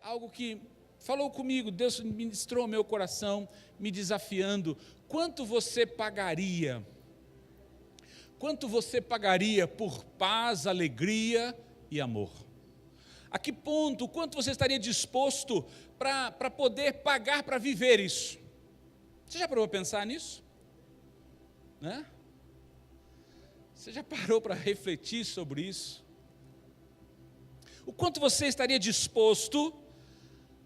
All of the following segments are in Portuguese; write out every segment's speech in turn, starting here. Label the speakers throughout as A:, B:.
A: algo que falou comigo, Deus ministrou ao meu coração, me desafiando. Quanto você pagaria? Quanto você pagaria por paz, alegria e amor? A que ponto, quanto você estaria disposto para poder pagar para viver isso? Você já parou para pensar nisso? Né? Você já parou para refletir sobre isso? O quanto você estaria disposto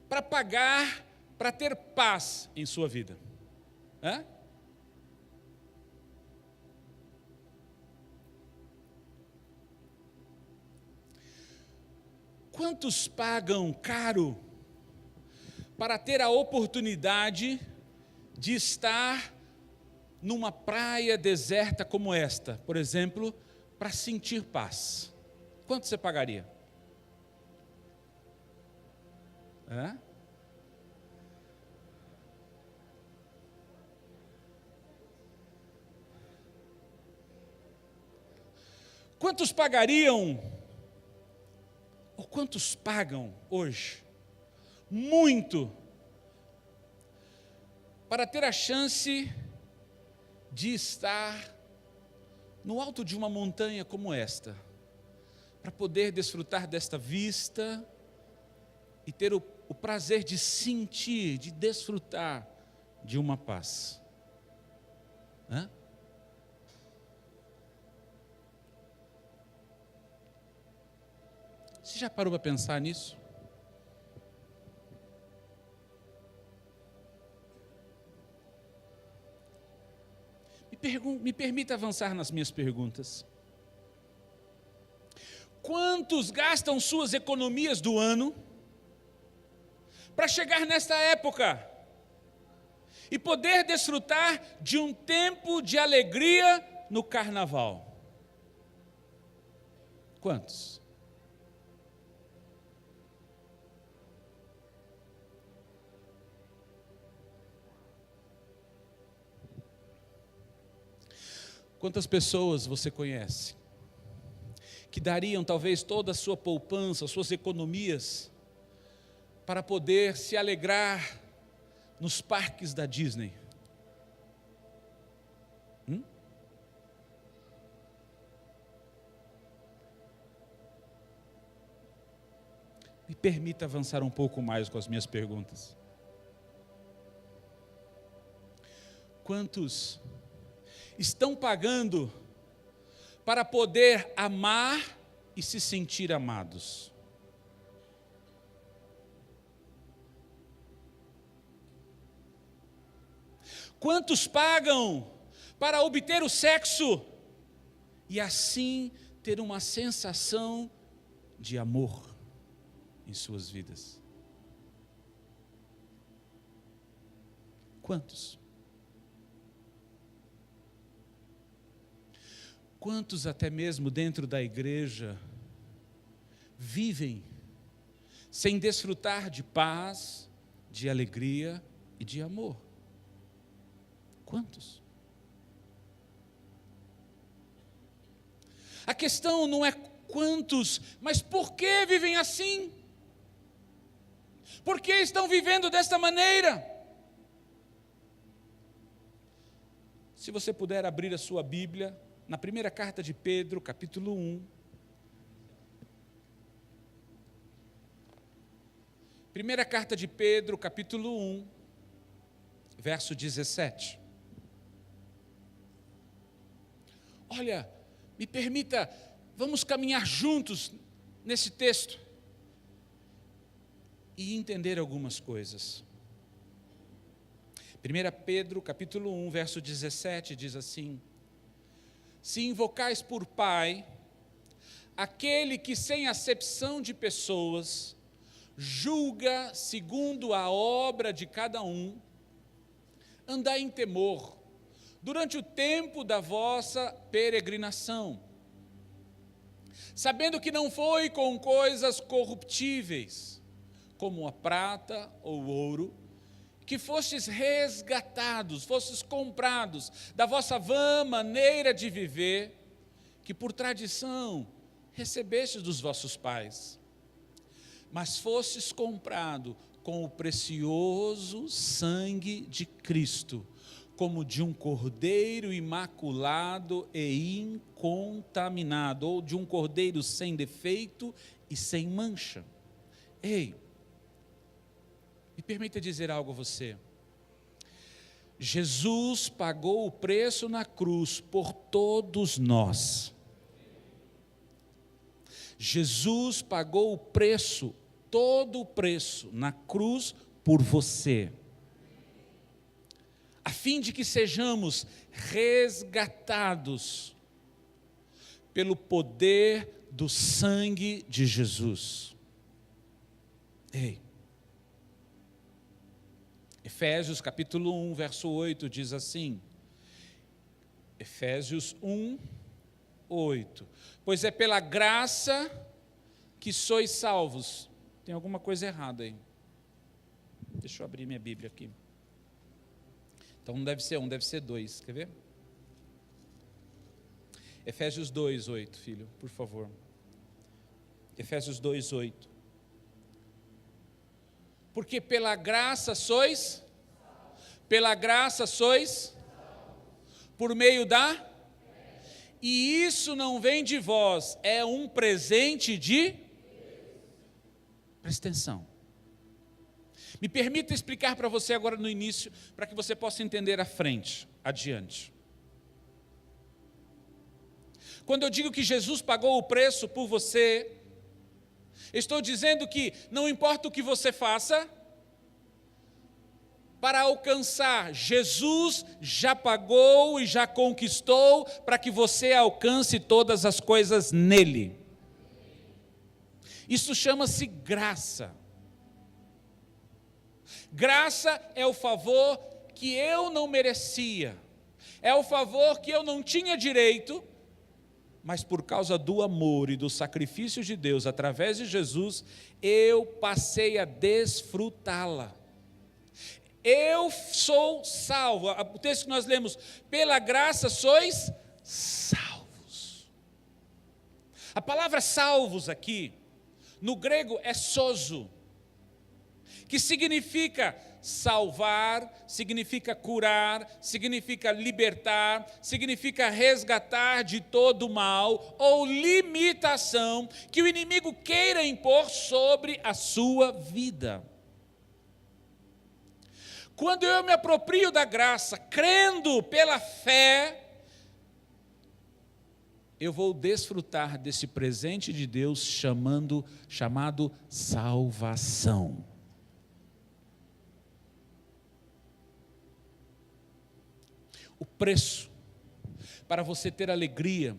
A: para pagar, para ter paz em sua vida? Hã? Quantos pagam caro para ter a oportunidade de estar numa praia deserta como esta, por exemplo, para sentir paz? Quanto você pagaria? Hã? Quantos pagariam, ou quantos pagam hoje, muito, para ter a chance de estar no alto de uma montanha como esta, para poder desfrutar desta vista e ter o prazer de sentir, de desfrutar de uma paz? Hã? Você já parou para pensar nisso? Me permita avançar nas minhas perguntas. Quantos gastam suas economias do ano para chegar nesta época e poder desfrutar de um tempo de alegria no carnaval? Quantos? Quantas pessoas você conhece que dariam talvez toda a sua poupança, suas economias, para poder se alegrar nos parques da Disney? Me permita avançar um pouco mais com as minhas perguntas. Quantos estão pagando para poder amar e se sentir amados? Quantos pagam para obter o sexo e assim ter uma sensação de amor em suas vidas? Quantos? Quantos até mesmo dentro da igreja vivem sem desfrutar de paz, de alegria e de amor? Quantos? A questão não é quantos, mas por que vivem assim? Por que estão vivendo desta maneira? Se você puder abrir a sua Bíblia, na primeira carta de Pedro, capítulo 1. Primeira carta de Pedro, capítulo 1, verso 17. Olha, me permita, vamos caminhar juntos nesse texto e entender algumas coisas. 1 Pedro, capítulo 1, verso 17, diz assim: se invocais por Pai, aquele que sem acepção de pessoas, julga segundo a obra de cada um, andai em temor, durante o tempo da vossa peregrinação, sabendo que não foi com coisas corruptíveis, como a prata ou o ouro, que fostes resgatados, fostes comprados da vossa vã maneira de viver, que por tradição recebestes dos vossos pais, mas fostes comprado com o precioso sangue de Cristo, como de um cordeiro imaculado e incontaminado, ou de um cordeiro sem defeito e sem mancha. Ei, me permita dizer algo a você. Jesus pagou o preço na cruz por todos nós. Jesus pagou o preço, todo o preço, na cruz por você, a fim de que sejamos resgatados pelo poder do sangue de Jesus. Ei, Efésios capítulo 1, verso 8 diz assim, Efésios 1, 8, pois é pela graça que sois salvos. Tem alguma coisa errada aí. Deixa eu abrir minha Bíblia aqui. Então não deve ser 1, deve ser 2, quer ver? Efésios 2, 8, filho, por favor. Efésios 2, 8. Porque pela graça sois, por meio da, e isso não vem de vós, é um presente de, presta atenção. Me permita explicar para você agora no início, para que você possa entender à frente, adiante. Quando eu digo que Jesus pagou o preço por você, estou dizendo que não importa o que você faça, para alcançar, Jesus já pagou e já conquistou para que você alcance todas as coisas nele. Isso chama-se graça. Graça é o favor que eu não merecia, é o favor que eu não tinha direito, mas por causa do amor e do sacrifício de Deus, através de Jesus, eu passei a desfrutá-la. Eu sou salvo. O texto que nós lemos, pela graça sois salvos. A palavra salvos aqui, no grego é sozo, que significa salvar, significa curar, significa libertar, significa resgatar de todo mal ou limitação que o inimigo queira impor sobre a sua vida. Quando eu me aproprio da graça, crendo pela fé, eu vou desfrutar desse presente de Deus chamado salvação. O preço para você ter alegria,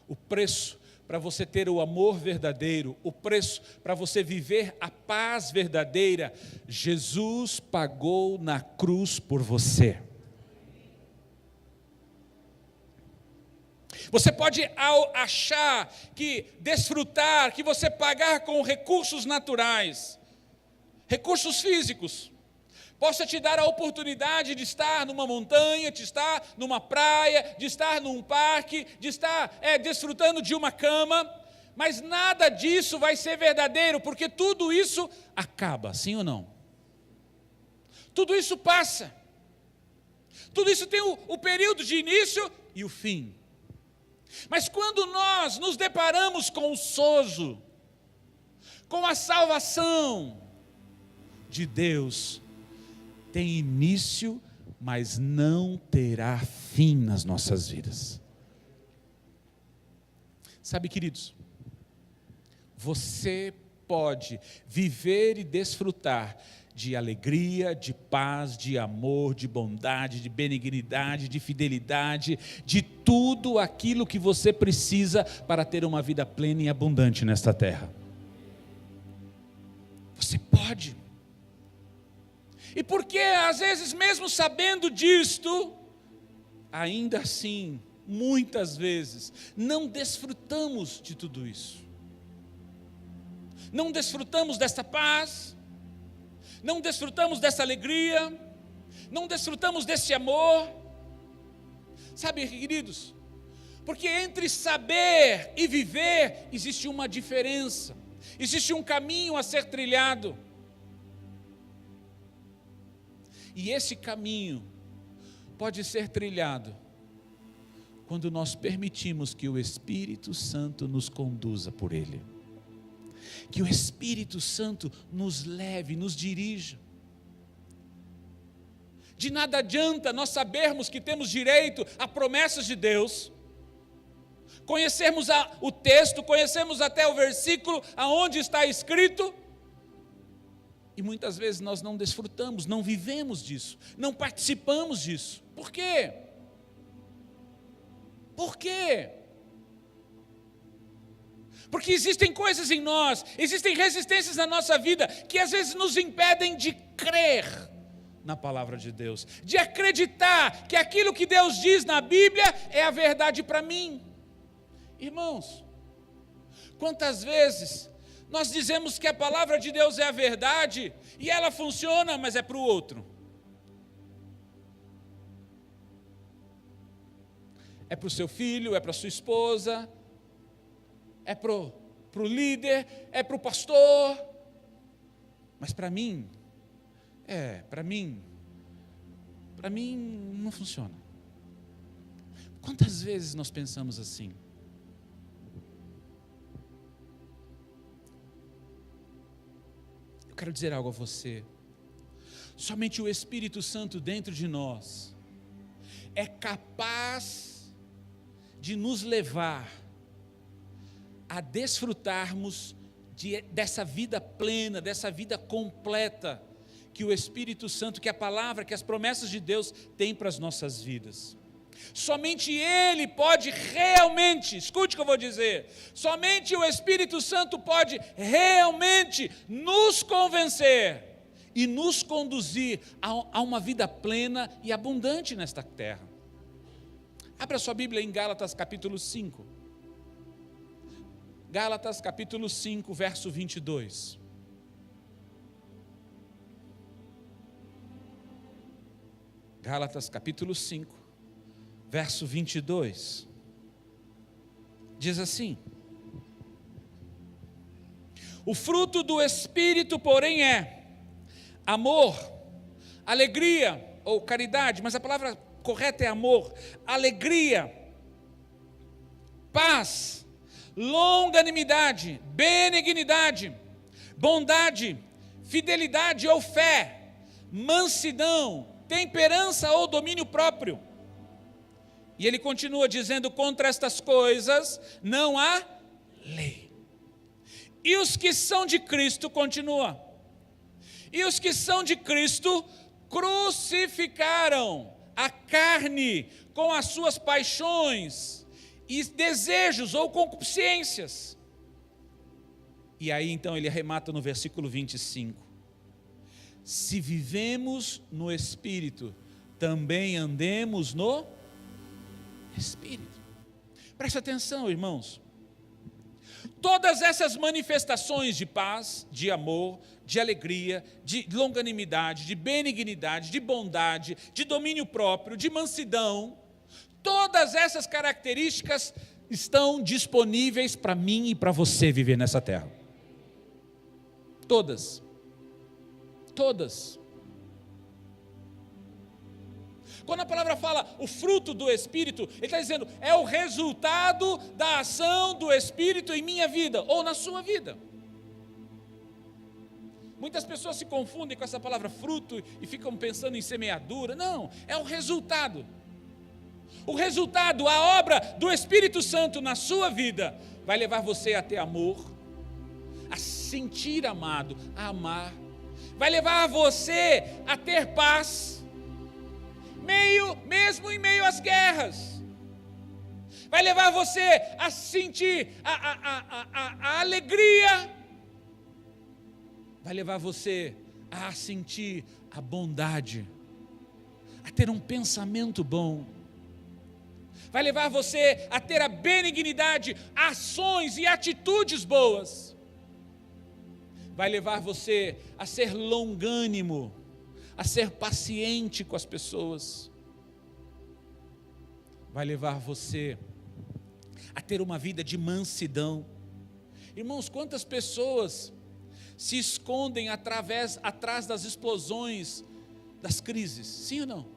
A: o preço para você ter o amor verdadeiro, o preço para você viver a paz verdadeira, Jesus pagou na cruz por você. Você pode achar que desfrutar, que você pagar com recursos naturais, recursos físicos, possa te dar a oportunidade de estar numa montanha, de estar numa praia, de estar num parque, de estar desfrutando de uma cama, mas nada disso vai ser verdadeiro, porque tudo isso acaba, sim ou não? Tudo isso passa, tudo isso tem o período de início e o fim. Mas quando nós nos deparamos com o sozo, com a salvação de Deus, tem início, mas não terá fim nas nossas vidas. Sabe, queridos, você pode viver e desfrutar de alegria, de paz, de amor, de bondade, de benignidade, de fidelidade, de tudo aquilo que você precisa para ter uma vida plena e abundante nesta terra. Você pode. E porque às vezes mesmo sabendo disto, ainda assim, muitas vezes, não desfrutamos de tudo isso. Não desfrutamos desta paz, não desfrutamos dessa alegria, não desfrutamos desse amor. Sabe, queridos, porque entre saber e viver existe uma diferença. Existe um caminho a ser trilhado. E esse caminho pode ser trilhado quando nós permitimos que o Espírito Santo nos conduza por ele. Que o Espírito Santo nos leve, nos dirija. De nada adianta nós sabermos que temos direito a promessas de Deus, conhecermos o texto, conhecermos até o versículo aonde está escrito, e muitas vezes nós não desfrutamos, não vivemos disso, não participamos disso. Por quê? Por quê? Porque existem coisas em nós, existem resistências na nossa vida, que às vezes nos impedem de crer na palavra de Deus, de acreditar que aquilo que Deus diz na Bíblia é a verdade para mim. Irmãos, quantas vezes nós dizemos que a palavra de Deus é a verdade, e ela funciona, mas é para o outro. É para o seu filho, é para a sua esposa, é para o líder, é para o pastor. Mas para mim não funciona. Quantas vezes nós pensamos assim? Eu quero dizer algo a você. Somente o Espírito Santo dentro de nós é capaz de nos levar a desfrutarmos dessa vida plena, dessa vida completa, que o Espírito Santo, que a palavra, que as promessas de Deus têm para as nossas vidas. Somente Ele pode realmente, escute o que eu vou dizer, somente o Espírito Santo pode realmente nos convencer e nos conduzir a uma vida plena e abundante nesta terra. Abra sua Bíblia em Gálatas capítulo 5. Gálatas capítulo 5, verso 22. Gálatas capítulo 5, verso 22. Diz assim: o fruto do Espírito, porém, é amor, alegria, ou caridade, mas a palavra correta é amor, alegria, paz, longanimidade, benignidade, bondade, fidelidade ou fé, mansidão, temperança ou domínio próprio. E ele continua dizendo: contra estas coisas não há lei. E os que são de Cristo, continua, e os que são de Cristo crucificaram a carne com as suas paixões e desejos ou concupiscências. E aí então ele arremata no versículo 25: se vivemos no Espírito, também andemos no Espírito. Preste atenção, irmãos. Todas essas manifestações de paz, de amor, de alegria, de longanimidade, de benignidade, de bondade, de domínio próprio, de mansidão, todas essas características estão disponíveis para mim e para você viver nessa terra. Todas. Todas. Quando a palavra fala o fruto do Espírito, ele está dizendo, é o resultado da ação do Espírito em minha vida, ou na sua vida. Muitas pessoas se confundem com essa palavra fruto e ficam pensando em semeadura. Não, é o resultado. O resultado, a obra do Espírito Santo na sua vida, vai levar você a ter amor, a sentir amado, a amar. Vai levar você a ter paz, mesmo em meio às guerras. Vai levar você a sentir a alegria. Vai levar você a sentir a bondade, a ter um pensamento bom. Vai levar você a ter a benignidade, ações e atitudes boas. Vai levar você a ser longânimo, a ser paciente com as pessoas. Vai levar você a ter uma vida de mansidão. Irmãos, quantas pessoas se escondem atrás das explosões, das crises, sim ou não?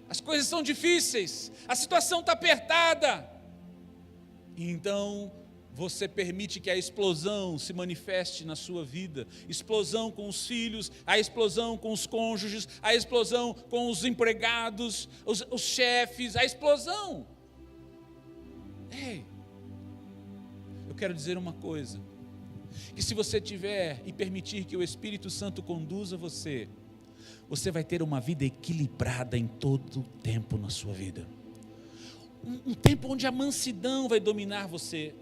A: As coisas são difíceis, a situação está apertada, e então você permite que a explosão se manifeste na sua vida, explosão com os filhos, a explosão com os cônjuges, a explosão com os empregados, os chefes, a explosão. Ei, eu quero dizer uma coisa, que se você tiver e permitir que o Espírito Santo conduza você, você vai ter uma vida equilibrada em todo o tempo na sua vida, um tempo onde a mansidão vai dominar você.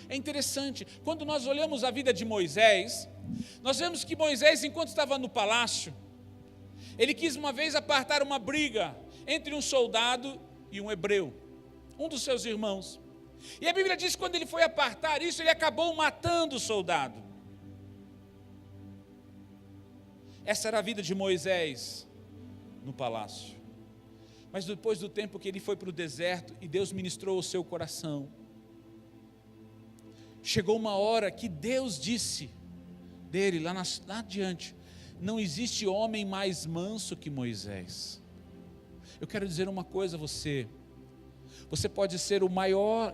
A: É interessante, quando nós olhamos a vida de Moisés, nós vemos que Moisés, enquanto estava no palácio, ele quis uma vez apartar uma briga entre um soldado e um hebreu, um dos seus irmãos, e a Bíblia diz que quando ele foi apartar isso, ele acabou matando o soldado. Essa era a vida de Moisés no palácio, mas depois do tempo que ele foi para o deserto, e Deus ministrou o seu coração, chegou uma hora que Deus disse dele, lá adiante, não existe homem mais manso que Moisés. Eu quero dizer uma coisa a você, você pode ser o maior,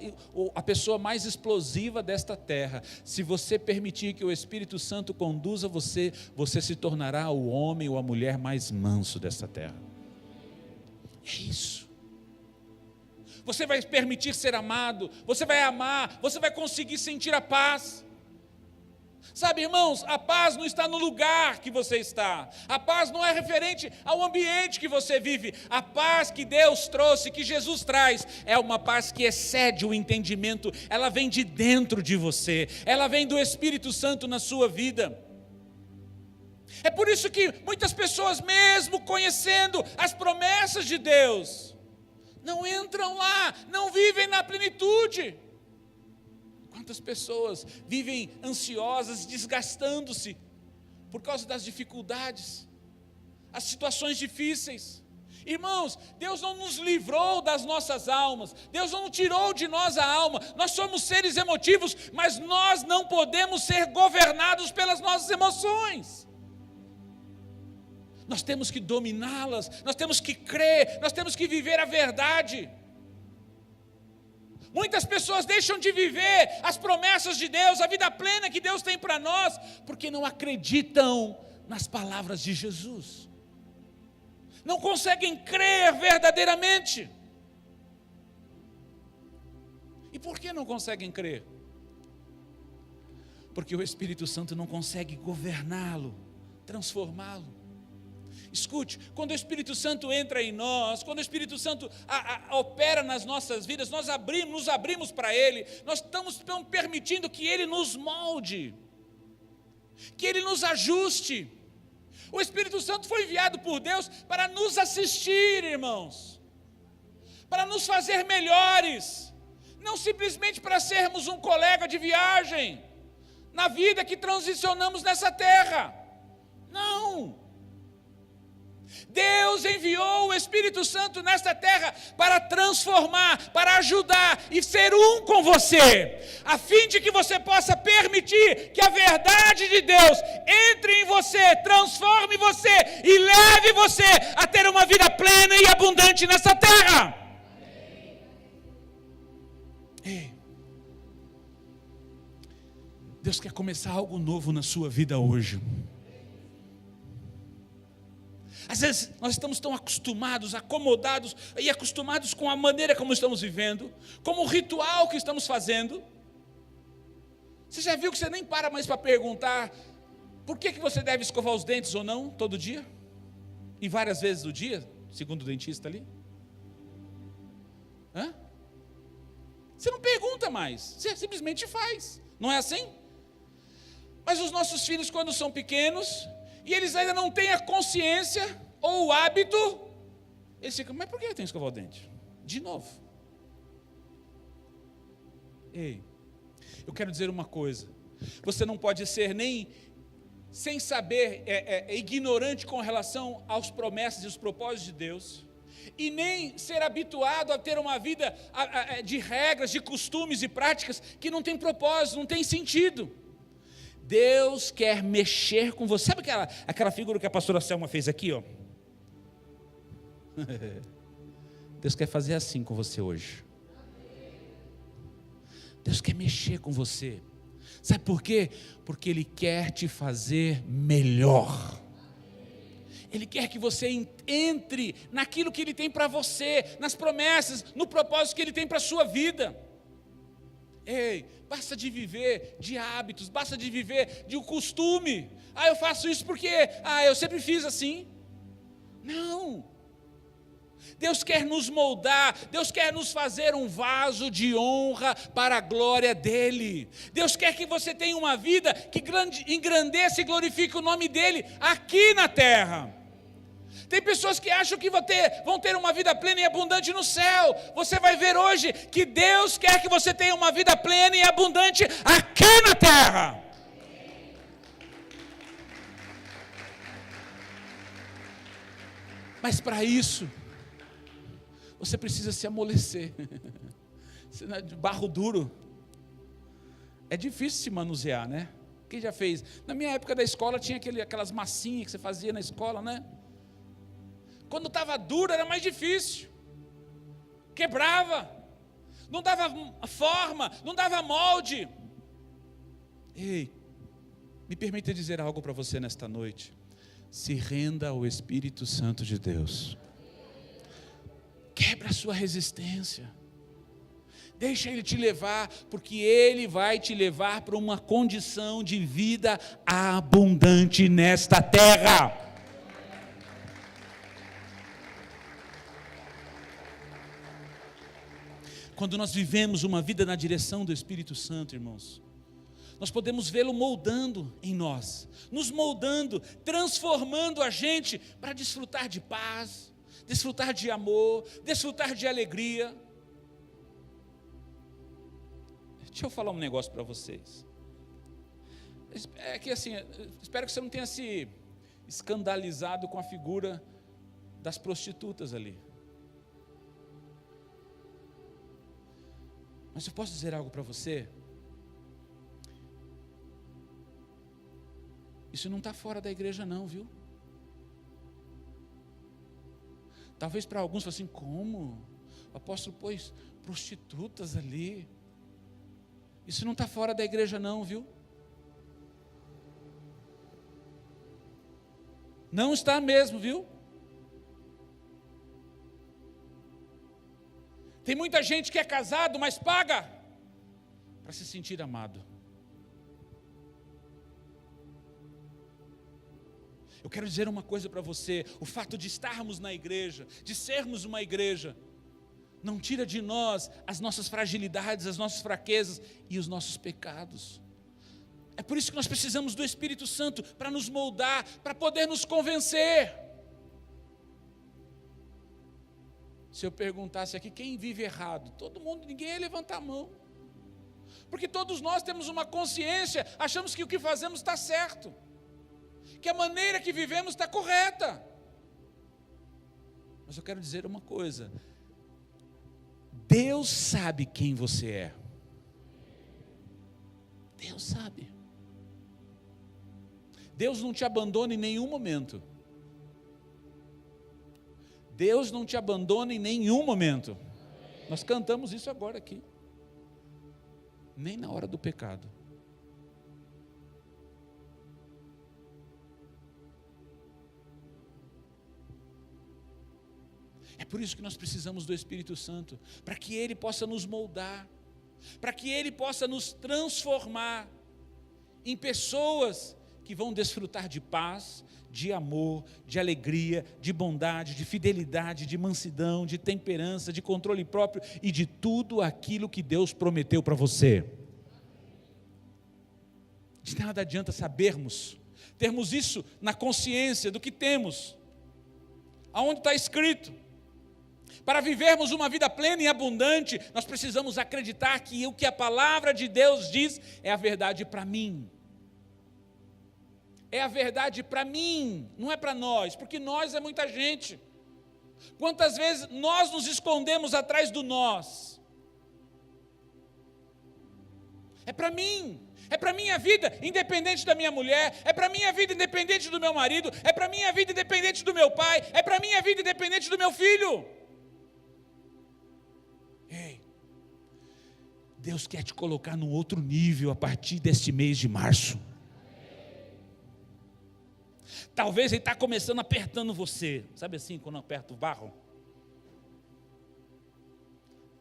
A: a pessoa mais explosiva desta terra, se você permitir que o Espírito Santo conduza você, você se tornará o homem ou a mulher mais manso desta terra. É isso. Você vai permitir ser amado, você vai amar, você vai conseguir sentir a paz. Sabe, irmãos, a paz não está no lugar que você está, a paz não é referente ao ambiente que você vive, a paz que Deus trouxe, que Jesus traz, é uma paz que excede o entendimento, ela vem de dentro de você, ela vem do Espírito Santo na sua vida. É por isso que muitas pessoas, mesmo conhecendo as promessas de Deus, não entram lá, não vivem na plenitude. Quantas pessoas vivem ansiosas, desgastando-se por causa das dificuldades, as situações difíceis. Irmãos, Deus não nos livrou das nossas almas, Deus não tirou de nós a alma, nós somos seres emotivos, mas nós não podemos ser governados pelas nossas emoções. Nós temos que dominá-las, nós temos que crer, nós temos que viver a verdade. Muitas pessoas deixam de viver as promessas de Deus, a vida plena que Deus tem para nós, porque não acreditam nas palavras de Jesus, não conseguem crer verdadeiramente. E por que não conseguem crer? Porque o Espírito Santo não consegue governá-lo, transformá-lo. Escute, quando o Espírito Santo entra em nós, quando o Espírito Santo opera nas nossas vidas, nós nos abrimos para Ele, nós estamos permitindo que Ele nos molde, que Ele nos ajuste. O Espírito Santo foi enviado por Deus para nos assistir, irmãos, para nos fazer melhores, não simplesmente para sermos um colega de viagem, na vida que transicionamos nessa terra, não. Deus enviou o Espírito Santo nesta terra para transformar, para ajudar e ser um com você, a fim de que você possa permitir que a verdade de Deus entre em você, transforme você e leve você a ter uma vida plena e abundante nessa terra. Ei, Deus quer começar algo novo na sua vida hoje. Às vezes nós estamos tão acostumados, acomodados e acostumados com a maneira como estamos vivendo, como o ritual que estamos fazendo. Você já viu que você nem para mais para perguntar por que você deve escovar os dentes ou não todo dia? E várias vezes do dia, segundo o dentista ali? Hã? Você não pergunta mais, você simplesmente faz, não é assim? Mas os nossos filhos, quando são pequenos, e eles ainda não têm a consciência ou o hábito, eles ficam, mas por que eu tenho que escovar o dente? De novo. Ei, eu quero dizer uma coisa, você não pode ser nem sem saber, ignorante com relação às promessas e os propósitos de Deus, e nem ser habituado a ter uma vida de regras, de costumes e práticas que não tem propósito, não tem sentido. Deus quer mexer com você. Sabe aquela figura que a pastora Selma fez aqui, ó? Deus quer fazer assim com você hoje. Deus quer mexer com você. Sabe por quê? Porque Ele quer te fazer melhor. Ele quer que você entre naquilo que Ele tem para você, nas promessas, no propósito que Ele tem para a sua vida. Ei, basta de viver de hábitos, basta de viver de um costume. Eu faço isso porque, eu sempre fiz assim. Não. Deus quer nos moldar, Deus quer nos fazer um vaso de honra para a glória dEle. Deus quer que você tenha uma vida que engrandeça e glorifique o nome dEle aqui na terra. Tem pessoas que acham que vão ter uma vida plena e abundante no céu. Você vai ver hoje que Deus quer que você tenha uma vida plena e abundante aqui na terra. Mas para isso, você precisa se amolecer. De barro duro é difícil se manusear, né? Quem já fez? Na minha época da escola tinha aquelas massinhas que você fazia na escola, né? Quando estava duro era mais difícil. Quebrava. Não dava forma, não dava molde. Ei, me permita dizer algo para você nesta noite. Se renda ao Espírito Santo de Deus. Quebra a sua resistência. Deixa Ele te levar, porque Ele vai te levar para uma condição de vida abundante nesta terra. Quando nós vivemos uma vida na direção do Espírito Santo, irmãos, nós podemos vê-lo moldando em nós, nos moldando, transformando a gente para desfrutar de paz, desfrutar de amor, desfrutar de alegria. Deixa eu falar um negócio para vocês. É que assim, espero que você não tenha se escandalizado com a figura das prostitutas ali. Mas eu posso dizer algo para você? Isso não está fora da igreja não, viu? Talvez para alguns falem assim, como? O apóstolo pôs prostitutas ali. Isso não está fora da igreja não, viu? Não está mesmo, viu? Tem muita gente que é casado, mas paga para se sentir amado. Eu quero dizer uma coisa para você: o fato de estarmos na igreja, de sermos uma igreja, não tira de nós as nossas fragilidades, as nossas fraquezas e os nossos pecados. É por isso que nós precisamos do Espírito Santo para nos moldar, para poder nos convencer. Se eu perguntasse aqui quem vive errado, todo mundo, ninguém ia levantar a mão. Porque todos nós temos uma consciência, achamos que o que fazemos está certo, que a maneira que vivemos está correta. Mas eu quero dizer uma coisa: Deus sabe quem você é. Deus sabe. Deus não te abandona em nenhum momento. Deus não te abandona em nenhum momento. Nós cantamos isso agora aqui. Nem na hora do pecado. É por isso que nós precisamos do Espírito Santo, para que Ele possa nos moldar, para que Ele possa nos transformar em pessoas que vão desfrutar de paz, de amor, de alegria, de bondade, de fidelidade, de mansidão, de temperança, de controle próprio e de tudo aquilo que Deus prometeu para você. De nada adianta sabermos, termos isso na consciência do que temos, aonde está escrito. Para vivermos uma vida plena e abundante, nós precisamos acreditar que o que a palavra de Deus diz é a verdade para mim. É a verdade para mim, não é para nós, porque nós é muita gente. Quantas vezes nós nos escondemos atrás do nós? É para mim, é para minha vida, independente da minha mulher, é para minha vida independente do meu marido, é para minha vida independente do meu pai, é para minha vida independente do meu filho. Ei, Deus quer te colocar num outro nível a partir deste mês de março. Talvez Ele está começando apertando você, sabe assim, quando aperta o barro?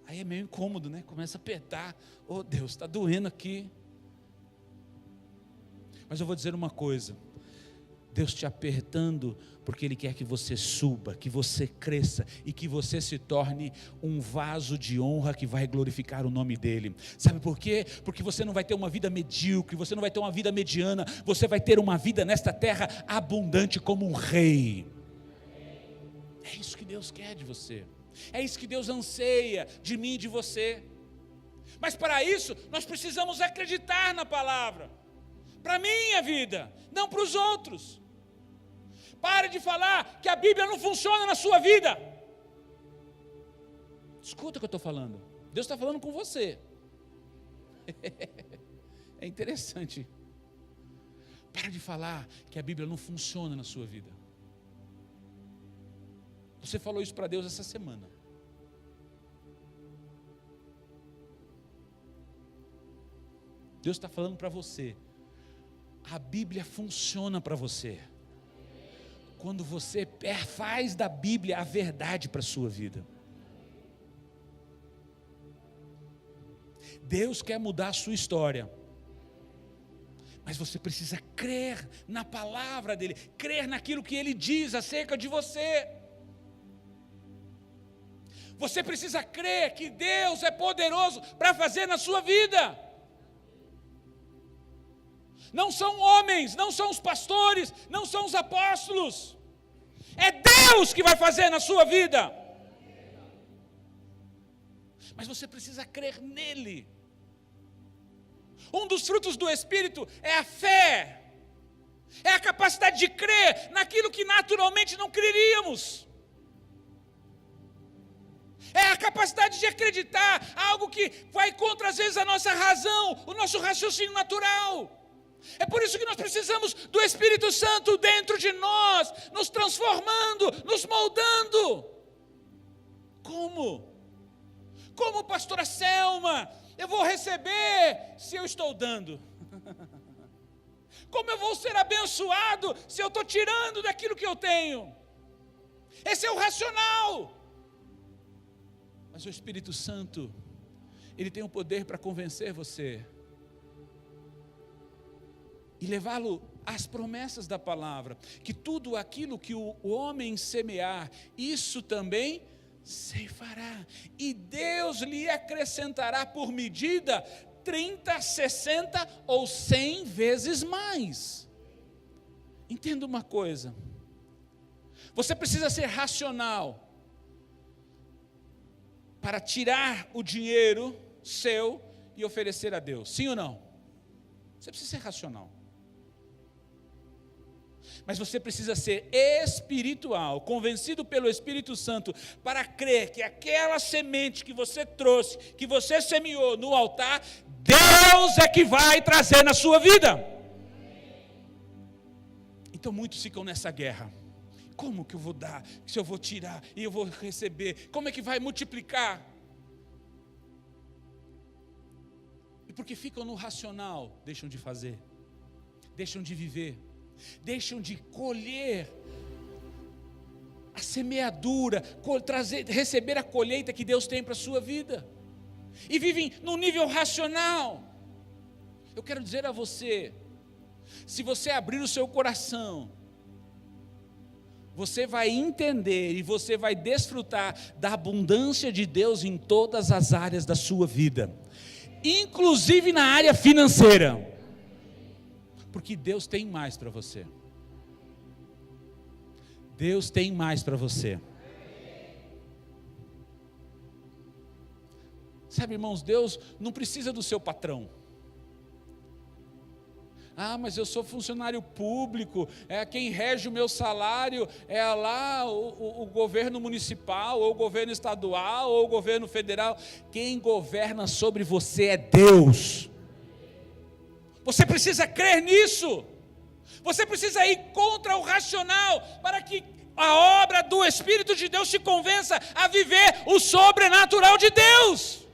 A: Aí é meio incômodo, né? Começa a apertar. Oh Deus, está doendo aqui. Mas eu vou dizer uma coisa: Deus te apertando porque Ele quer que você suba, que você cresça e que você se torne um vaso de honra que vai glorificar o nome dEle. Sabe por quê? Porque você não vai ter uma vida medíocre, você não vai ter uma vida mediana, você vai ter uma vida nesta terra abundante como um rei. É isso que Deus quer de você, é isso que Deus anseia de mim e de você. Mas para isso nós precisamos acreditar na palavra, para a minha vida, não para os outros. Pare de falar que a Bíblia não funciona na sua vida. Escuta o que eu estou falando. Deus está falando com você. É interessante. Pare de falar que a Bíblia não funciona na sua vida. Você falou isso para Deus essa semana. Deus está falando para você. A Bíblia funciona para você quando você faz da Bíblia a verdade para a sua vida. Deus quer mudar a sua história, mas você precisa crer na palavra dEle, crer naquilo que Ele diz acerca de você. Você precisa crer que Deus é poderoso para fazer na sua vida. Não são homens, não são os pastores, não são os apóstolos. É Deus que vai fazer na sua vida. Mas você precisa crer nele. Um dos frutos do Espírito é a fé. É a capacidade de crer naquilo que naturalmente não creríamos. É a capacidade de acreditar algo que vai contra às vezes a nossa razão, o nosso raciocínio natural. É por isso que nós precisamos do Espírito Santo dentro de nós, nos transformando, nos moldando. Como? Como, pastora Selma, eu vou receber se eu estou dando? Como eu vou ser abençoado se eu estou tirando daquilo que eu tenho? Esse é o racional. Mas o Espírito Santo, Ele tem o poder para convencer você e levá-lo às promessas da palavra, que tudo aquilo que o homem semear, isso também ceifará, e Deus lhe acrescentará por medida 30, 60 ou 100 vezes mais. Entenda uma coisa, você precisa ser racional para tirar o dinheiro seu e oferecer a Deus, sim ou não? Você precisa ser racional. Mas você precisa ser espiritual, convencido pelo Espírito Santo, para crer que aquela semente que você trouxe, que você semeou no altar, Deus é que vai trazer na sua vida. Então muitos ficam nessa guerra. Como que eu vou dar? Se eu vou tirar e eu vou receber? Como é que vai multiplicar? E porque ficam no racional, deixam de fazer, deixam de viver, deixam de colher a semeadura, receber a colheita que Deus tem para a sua vida, e vivem num nível racional. Eu quero dizer a você, se você abrir o seu coração, você vai entender e você vai desfrutar da abundância de Deus em todas as áreas da sua vida, inclusive na área financeira. Porque Deus tem mais para você. Deus tem mais para você. Sabe, irmãos, Deus não precisa do seu patrão. Ah, mas eu sou funcionário público, quem rege o meu salário é lá o governo municipal, ou o governo estadual, ou o governo federal. Quem governa sobre você é Deus. Você precisa crer nisso. Você precisa ir contra o racional, para que a obra do Espírito de Deus te convença a viver o sobrenatural de Deus.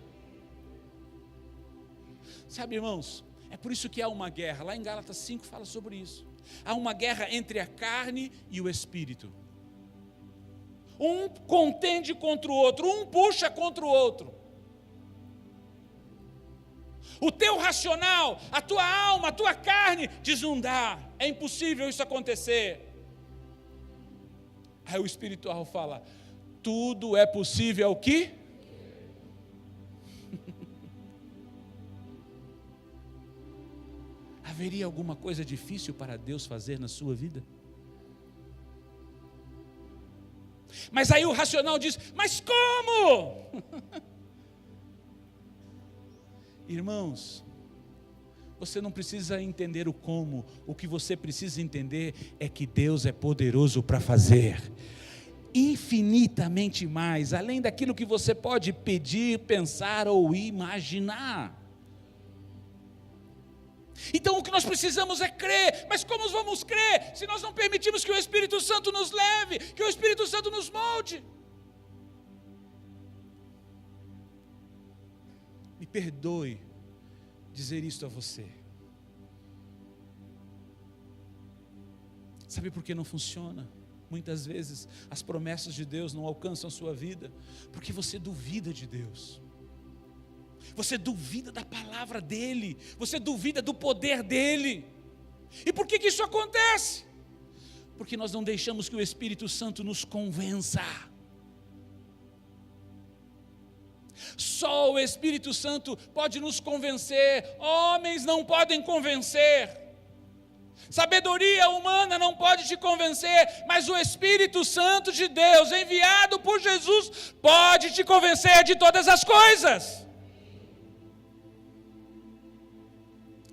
A: Sabe, irmãos, é por isso que há uma guerra. Lá em Gálatas 5 fala sobre isso. Há uma guerra entre a carne e o Espírito. Um contende contra o outro, um puxa contra o outro. O teu racional, a tua alma, a tua carne diz: não dá, é impossível isso acontecer. Aí o espiritual fala: tudo é possível ao que? Haveria alguma coisa difícil para Deus fazer na sua vida? Mas aí o racional diz: mas como? Irmãos, você não precisa entender o como. O que você precisa entender é que Deus é poderoso para fazer infinitamente mais, além daquilo que você pode pedir, pensar ou imaginar. Então o que nós precisamos é crer. Mas como vamos crer se nós não permitimos que o Espírito Santo nos leve, que o Espírito Santo nos molde? Me perdoe dizer isto a você. Sabe por que não funciona? Muitas vezes as promessas de Deus não alcançam a sua vida, porque você duvida de Deus. Você duvida da palavra dEle, você duvida do poder dEle. E por que isso acontece? Porque nós não deixamos que o Espírito Santo nos convença. Só o Espírito Santo pode nos convencer. Homens não podem convencer. Sabedoria humana não pode te convencer, mas o Espírito Santo de Deus, enviado por Jesus, pode te convencer de todas as coisas.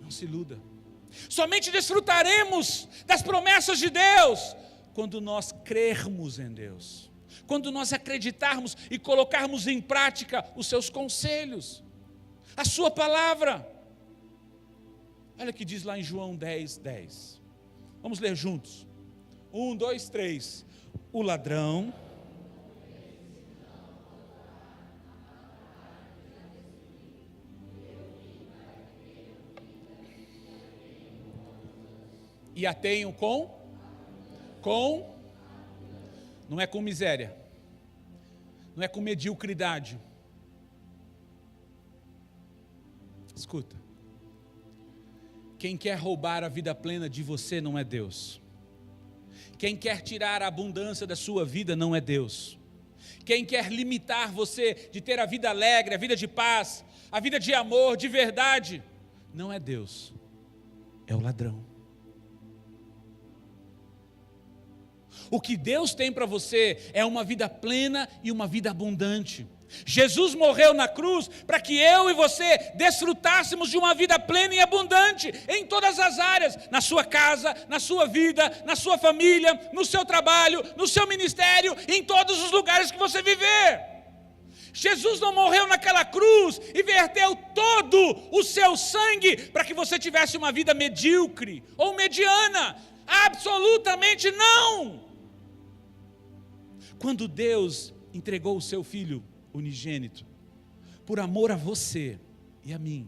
A: Não se iluda. Somente desfrutaremos das promessas de Deus quando nós crermos em Deus, quando nós acreditarmos e colocarmos em prática os seus conselhos, a sua palavra. Olha o que diz lá em João 10:10. Vamos ler juntos. 1, 2, 3. O ladrão e a tenho com, não é com miséria, não é com mediocridade. Escuta, quem quer roubar a vida plena de você não é Deus. Quem quer tirar a abundância da sua vida não é Deus. Quem quer limitar você de ter a vida alegre, a vida de paz, a vida de amor, de verdade, não é Deus, é o ladrão. O que Deus tem para você é uma vida plena e uma vida abundante. Jesus morreu na cruz para que eu e você desfrutássemos de uma vida plena e abundante em todas as áreas, na sua casa, na sua vida, na sua família, no seu trabalho, no seu ministério, em todos os lugares que você viver. Jesus não morreu naquela cruz e verteu todo o seu sangue para que você tivesse uma vida medíocre ou mediana. Absolutamente não! Quando Deus entregou o seu Filho unigênito, por amor a você e a mim,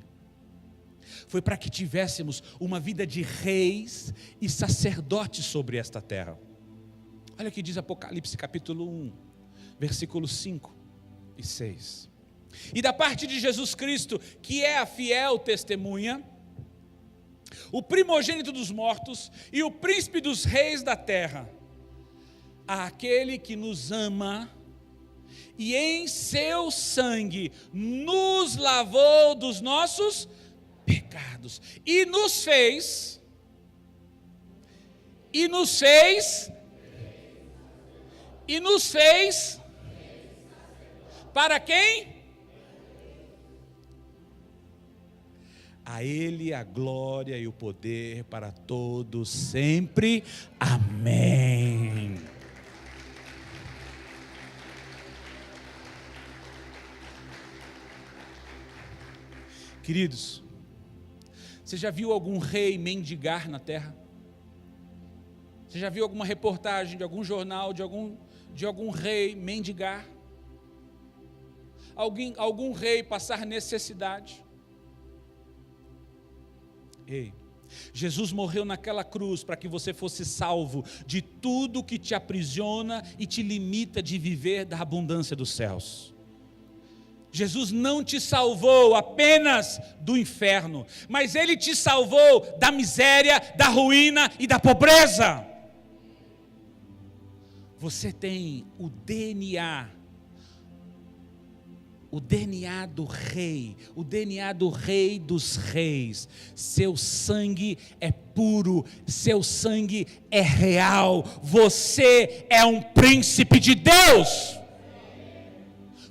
A: foi para que tivéssemos uma vida de reis e sacerdotes sobre esta terra. Olha o que diz Apocalipse capítulo 1, versículos 5 e 6. E da parte de Jesus Cristo, que é a fiel testemunha, o primogênito dos mortos e o príncipe dos reis da terra, àquele que nos ama e em seu sangue nos lavou dos nossos pecados e nos fez para quem? A Ele a glória e o poder para todos sempre. Amém. Queridos, você já viu algum rei mendigar na terra? Você já viu alguma reportagem de algum jornal, de algum rei mendigar? Algum rei passar necessidade? Ei, Jesus morreu naquela cruz para que você fosse salvo de tudo que te aprisiona e te limita de viver da abundância dos céus. Jesus não te salvou apenas do inferno, mas Ele te salvou da miséria, da ruína e da pobreza. Você tem o DNA do rei, o DNA do rei dos reis. Seu sangue é puro, seu sangue é real. Você é um príncipe de Deus.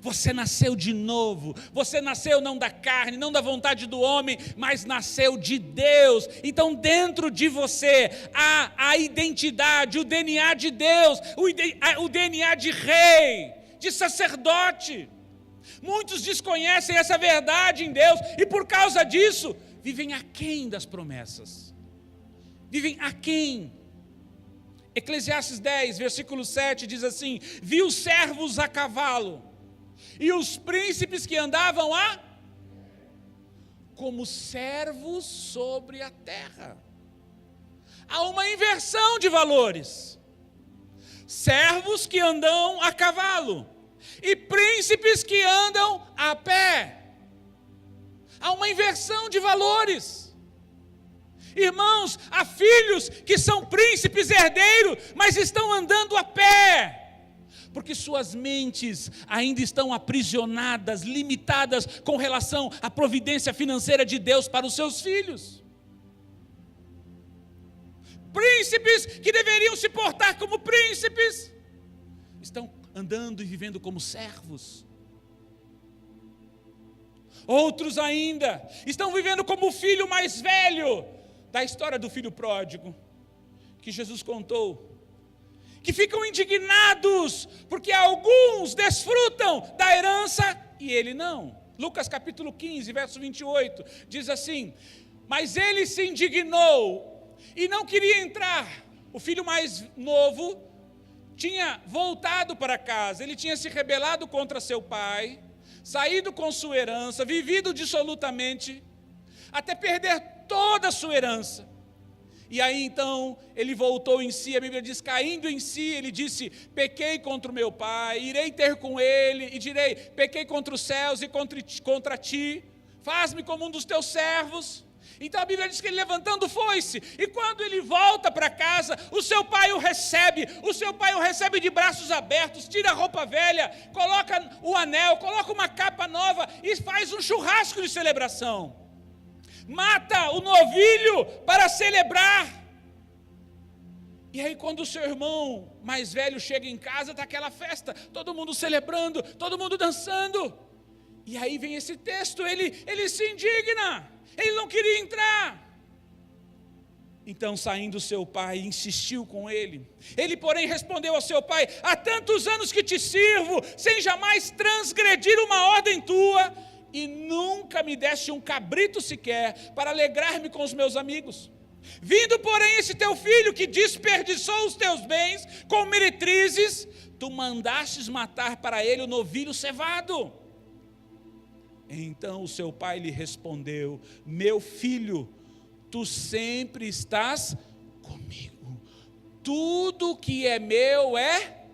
A: Você nasceu de novo, você nasceu não da carne, não da vontade do homem, mas nasceu de Deus. Então dentro de você há a identidade, o DNA de Deus, o DNA de rei, de sacerdote. Muitos desconhecem essa verdade em Deus e por causa disso vivem aquém das promessas, vivem aquém. Eclesiastes 10, versículo 7 diz assim: vi os servos a cavalo e os príncipes que andavam como servos sobre a terra. Há uma inversão de valores. Servos que andam a cavalo e príncipes que andam a pé. Há uma inversão de valores. Irmãos, há filhos que são príncipes herdeiros, mas estão andando a pé, porque suas mentes ainda estão aprisionadas, limitadas com relação à providência financeira de Deus para os seus filhos. Príncipes que deveriam se portar como príncipes, estão andando e vivendo como servos. Outros ainda estão vivendo como o filho mais velho da história do filho pródigo, que Jesus contou, que ficam indignados, porque alguns desfrutam da herança e ele não. Lucas capítulo 15, verso 28, diz assim: mas ele se indignou e não queria entrar. O filho mais novo tinha voltado para casa, ele tinha se rebelado contra seu pai, saído com sua herança, vivido dissolutamente, até perder toda a sua herança. E aí então ele voltou em si, a Bíblia diz, caindo em si, ele disse: pequei contra o meu pai, irei ter com ele e direi: pequei contra os céus e contra ti, faz-me como um dos teus servos. Então a Bíblia diz que ele levantando foi-se, e quando ele volta para casa, o seu pai o recebe de braços abertos, tira a roupa velha, coloca o anel, coloca uma capa nova e faz um churrasco de celebração. Mata o novilho para celebrar. E aí quando o seu irmão mais velho chega em casa, está aquela festa, todo mundo celebrando, todo mundo dançando. E aí vem esse texto, ele se indigna, ele não queria entrar. Então saindo seu pai, insistiu com ele. Ele porém respondeu ao seu pai: há tantos anos que te sirvo, sem jamais transgredir uma ordem tua, e nunca me deste um cabrito sequer para alegrar-me com os meus amigos. Vindo porém esse teu filho que desperdiçou os teus bens com meretrizes, tu mandastes matar para ele o novilho cevado. Então o seu pai lhe respondeu: meu filho, tu sempre estás comigo, tudo que é meu é,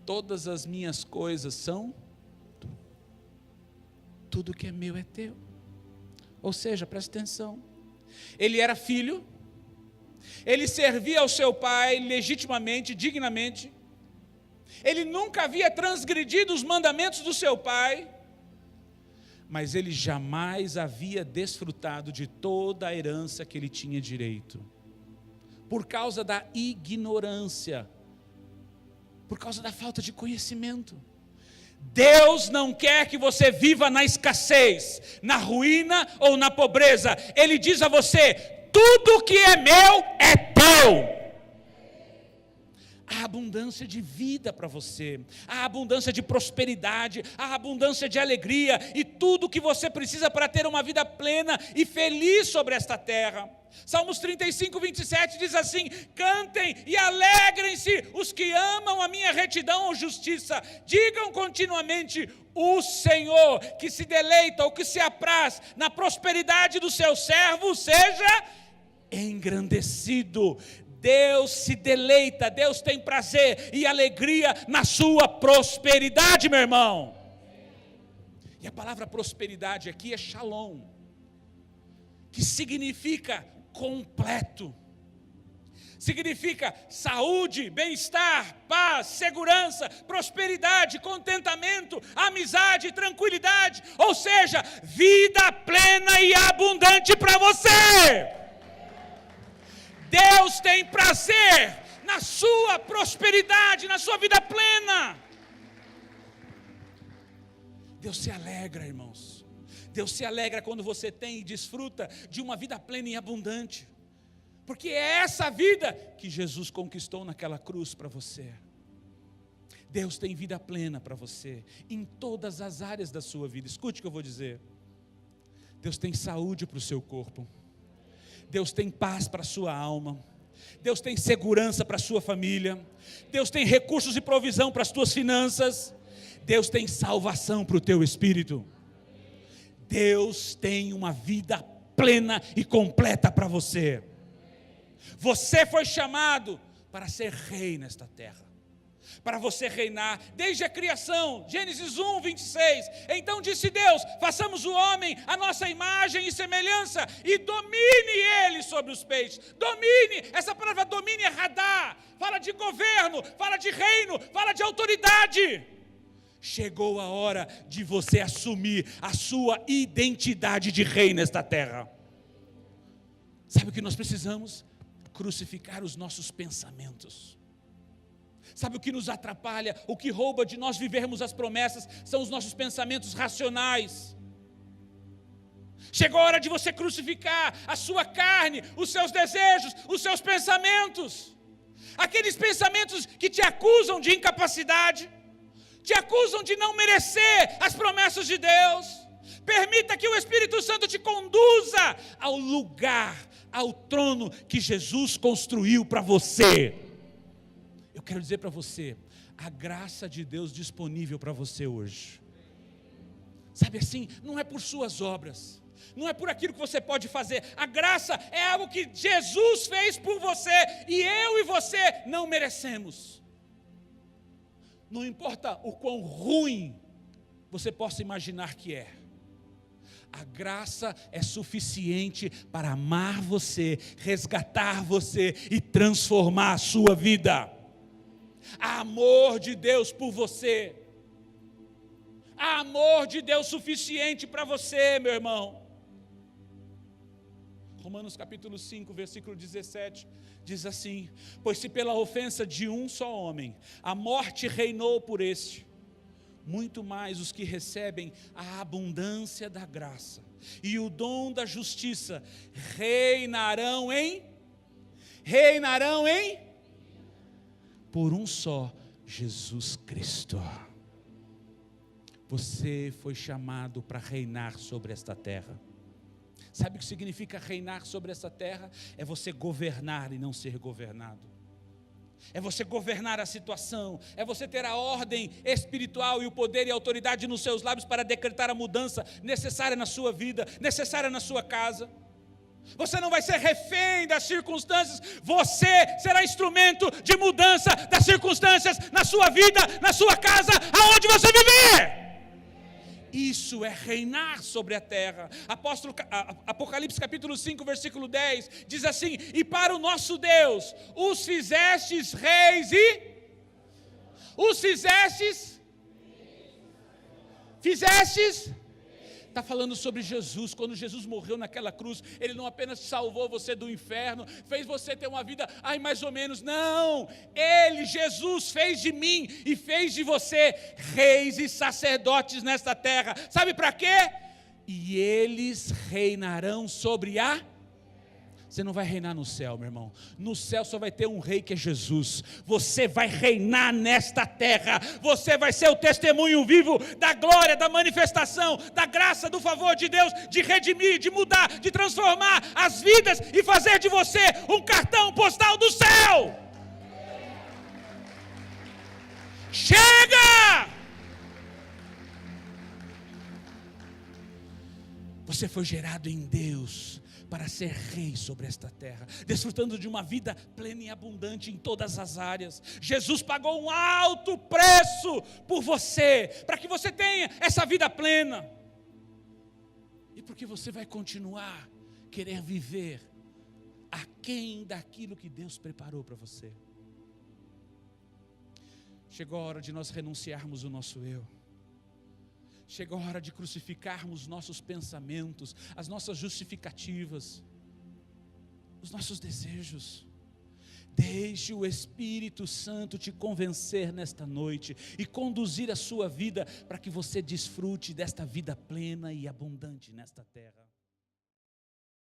A: todas as minhas coisas são, tudo que é meu é teu. Ou seja, presta atenção, ele era filho, ele servia ao seu pai legitimamente, dignamente, ele nunca havia transgredido os mandamentos do seu pai, mas ele jamais havia desfrutado de toda a herança que ele tinha direito, por causa da ignorância, por causa da falta de conhecimento. Deus não quer que você viva na escassez, na ruína ou na pobreza. Ele diz a você: tudo que é meu é teu. Há abundância de vida para você, há abundância de prosperidade, há abundância de alegria e tudo que você precisa para ter uma vida plena e feliz sobre esta terra. Salmos 35, 27 diz assim: cantem e alegrem-se os que amam a minha retidão ou justiça, digam continuamente: o Senhor que se deleita ou que se apraz na prosperidade do seu servo seja engrandecido. Deus se deleita, Deus tem prazer e alegria na sua prosperidade, meu irmão. E a palavra prosperidade aqui é shalom, que significa completo. Significa saúde, bem-estar, paz, segurança, prosperidade, contentamento, amizade, tranquilidade. Ou seja, vida plena e abundante para você. Deus tem prazer na sua prosperidade, na sua vida plena. Deus se alegra, irmãos. Deus se alegra quando você tem e desfruta de uma vida plena e abundante. Porque é essa vida que Jesus conquistou naquela cruz para você. Deus tem vida plena para você, em todas as áreas da sua vida. Escute o que eu vou dizer. Deus tem saúde para o seu corpo. Deus tem paz para a sua alma. Deus tem segurança para a sua família. Deus tem recursos e provisão para as tuas finanças. Deus tem salvação para o teu espírito. Deus tem uma vida plena e completa para você. Você foi chamado para ser rei nesta terra, para você reinar desde a criação. Gênesis 1, 26. Então disse Deus: façamos o homem à nossa imagem e semelhança, e domine ele sobre os peixes. Domine, essa palavra domine é radar, fala de governo, fala de reino, fala de autoridade. Chegou a hora de você assumir a sua identidade de rei nesta terra. Sabe o que nós precisamos? Crucificar os nossos pensamentos. Sabe o que nos atrapalha, o que rouba de nós vivermos as promessas, são os nossos pensamentos racionais. Chegou a hora de você crucificar a sua carne, os seus desejos, os seus pensamentos. Aqueles pensamentos que te acusam de incapacidade, te acusam de não merecer as promessas de Deus. Permita que o Espírito Santo te conduza ao lugar, ao trono que Jesus construiu para você. Eu quero dizer para você, a graça de Deus disponível para você hoje. Sabe assim, não é por suas obras, não é por aquilo que você pode fazer. A graça é algo que Jesus fez por você, e eu e você não merecemos. Não importa o quão ruim você possa imaginar que é. A graça é suficiente para amar você, resgatar você e transformar a sua vida. Há amor de Deus por você. Há amor de Deus suficiente para você, meu irmão. Romanos capítulo 5, versículo 17, diz assim: pois se pela ofensa de um só homem a morte reinou por este, muito mais os que recebem a abundância da graça e o dom da justiça reinarão por um só, Jesus Cristo. Você foi chamado para reinar sobre esta terra. Sabe o que significa reinar sobre essa terra? É você governar e não ser governado. É você governar a situação, é você ter a ordem espiritual e o poder e a autoridade nos seus lábios para decretar a mudança necessária na sua vida, necessária na sua casa. Você não vai ser refém das circunstâncias, você será instrumento de mudança das circunstâncias na sua vida, na sua casa, aonde você viver. Isso é reinar sobre a terra. Apocalipse capítulo 5, versículo 10, diz assim: e para o nosso Deus os fizestes reis e... Os fizestes está falando sobre Jesus. Quando Jesus morreu naquela cruz, Ele não apenas salvou você do inferno, fez você ter uma vida, mais ou menos, não, Ele, Jesus, fez de mim e fez de você reis e sacerdotes nesta terra, sabe para quê? E eles reinarão sobre a... Você não vai reinar no céu, meu irmão. No céu só vai ter um rei, que é Jesus. Você vai reinar nesta terra. Você vai ser o testemunho vivo da glória, da manifestação, da graça, do favor de Deus, de redimir, de mudar, de transformar as vidas e fazer de você um cartão postal do céu. Chega! Você foi gerado em Deus para ser rei sobre esta terra, desfrutando de uma vida plena e abundante em todas as áreas. Jesus pagou um alto preço por você, para que você tenha essa vida plena, e porque você vai continuar querer viver aquém daquilo que Deus preparou para você. Chegou a hora de nós renunciarmos o nosso eu. Chegou a hora de crucificarmos nossos pensamentos, as nossas justificativas, os nossos desejos. Deixe o Espírito Santo te convencer nesta noite e conduzir a sua vida para que você desfrute desta vida plena e abundante nesta terra.